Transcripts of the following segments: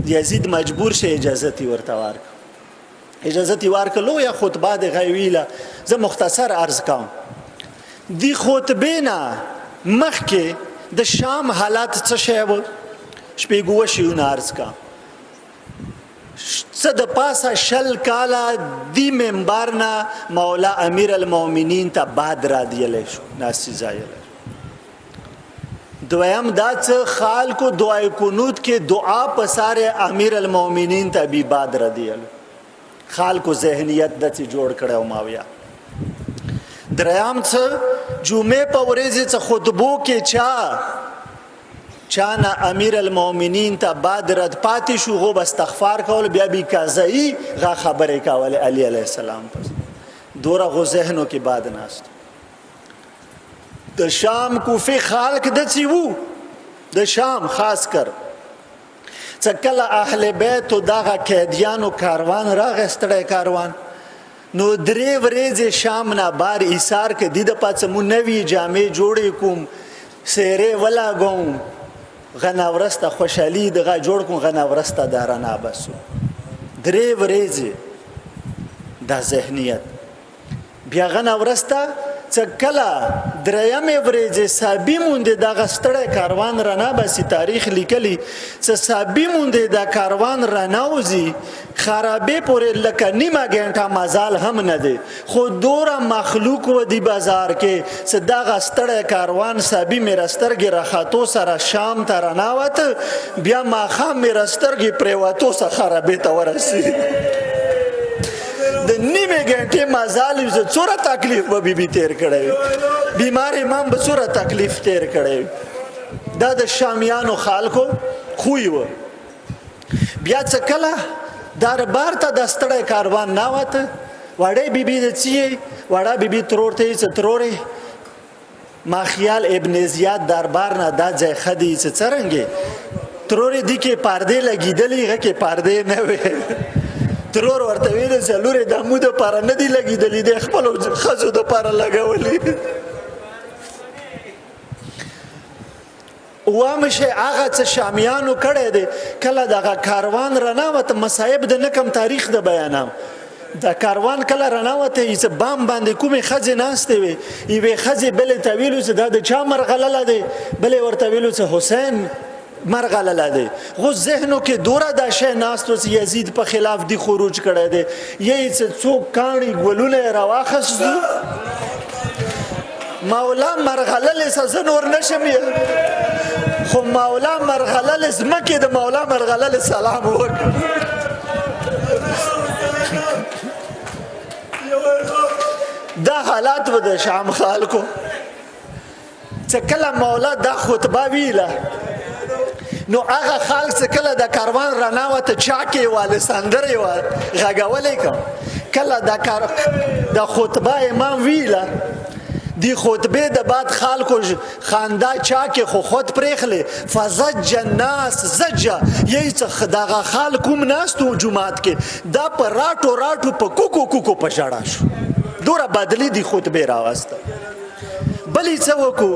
یزید مجبور شه اجازه ورته ورکړه. اجازه ورکړلو یا خطبه د غویله زه مختصر عرض کوم. دی خطبه نه مخکې د شام حالات څه شی و شپږ شیونه عرض کوم. څه د پاسه شل کاله دی منبر نه مولا امیر المؤمنین ته بعد را دیلی شو ناستې ځایلی. دویم دا څه خلکو دعای کنوت کې دعا په سار امیر المؤمنین ته بی بعد را دیلی خلکو ذهنیت داسې جوړ کړی و ماویا. دریم څه جمعې په ورځې څه خطبو کې چا نه امیر المؤمنین ته بعد رد پاتې شو غو استغفار کول بیا بی قضایی غا خبرې کول علی علیه السلام پس دوره غو ذهنو کې بعد ناست. د شام کوفه خلک داسې وو د شام خاص کر څه کله اهل بیت دغه قیدیانو کاروان راغی ستړی کاروان نو درې ورځې شام نه بار ایثار کې د پاتې مو نوې جامې جوړې کوم سیرې ولاګوم غناورسته خوشحالي دغه جوړ کوم غناورسته دارانه بسو درې ورځې دا ذهنیت بیا غناورسته څه کله درېیمې ورځې صابي مونږ دغه ستړی کاروان رانه بسي تاریخ لیکلی څه صابي مونږ د کاروان رانوځي خرابې پورې لکه نیمه ګنټه مزال هم نه دی خو دوره مخلوق و دی بازار کې څه دغه ستړی کاروان صابي مې رسترګې راخاتو سره شام ته راناوت بیا ماښام مې رسترګې پرېوتو سره خرابې ته ورسېد. د نیمه ګنټې مزال زه څوره تکلیف به بیبي تیر کړی بیمار امام به څوره تکلیف تیر کړی. دا د شامیانو خلکو خوی و. بیا څه کله دربار ته د ستړی کاروان ناوته وړې بیبي د څه وړه بیبي ترور ته څه ترورې ما خیال ابن زیاد دربار نه دا ځای خدي څه څرنګې ترورې دی کې پردې لګېدلې هغه کې پردې نه وې ترور ورته ویل چې لورې د مو دپاره نه دي لګېدلي دی خپلو ښځو دپاره لګولي. اووم شی هغه څه شامیانو کړی دی کله دغه کاروان راناوته مصایب د نه کم تاریخ د بیانام د کاروان کله راناوته چې بام باندې کومې ښځې ناستې وې یوې ښځې بلې ته ویلو چې دا د چا مرغلله دی بلې ورته ویلو چې حسین مرغلله دی. خو ذهنو کې دوره دا شی ناست و چې یزید په خلاف دی خروج کړی دی یې چې څوک کاڼي ګلونه یې راواخیستو مولا مرغللې څه زه نور نشم خو مولا مرغللې ځمکې د مولا مرغللې سلام وکړ. دا حالات و د شام خلکو چې کله مولا دا خطبه ویله نو هغه خلک چې کله د کاروان راناوته چاکې واله سندرې وه غږولی کوم کله د خطبه امام ویله دی خطبه د بعد خلکو خندا چاکې خو خود پرېخلې فزج الناس زجه یی څه دغه خلک هم ناستو جومات کې دا په راټو راټو په کوکو کوکو په ژړا شو دوره بدلی دی خطبه راوسته. بلې څه وکړو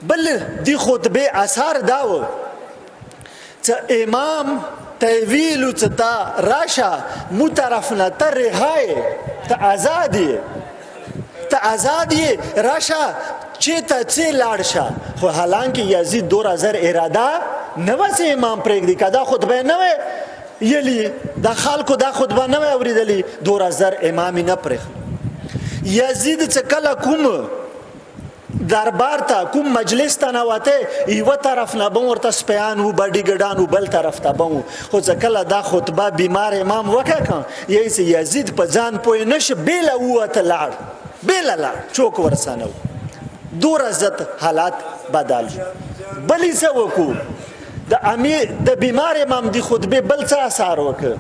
بل دی خطبه اثر دا و چې امام ته ویلو چې تا راشه مو طرف نه ته رهایې ته آزاد یې راشه چېرته څه لاړ شه خو حالانکې یزید 2000 اراده نه وه چې امام پرېږدي که دا خطبه نه وی یلی د خلکو دا خطبه نه وی اورېدلي 2000 امام یې نه پرېښلو. یزید چې کله کوم دربار ته کوم مجلس ته نوته یوه طرف نه به ورته سپیان و بډي ګډان و بل طرف ته به و خو چې کله دا خطبه بیمار امام وکړه یی چې یزید په ځان پوه نشه بیله ووته لاړ بیله لاړ چوک ورسانه و دوره زت حالات بدل شو. بلې څه وکړو د بیمار امام دی خطبه بل څه اثار وکړ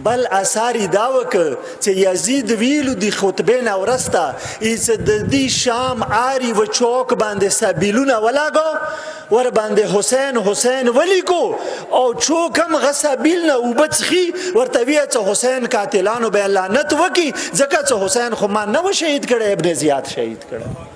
بل اثاری دا وکړ چې یزید ویلو دی خطبه نه ورسته چې د دې شام آری و چوک باندې سبیلونه ولاګو ور باندې حسین ولیکو او چوک هم غسبیل نه وبڅخي ورته وی چې حسین قاتلانو به لعنت وکي ځکه چې حسین خو ما نه شهید کړي ابن زیاد شهید کړي.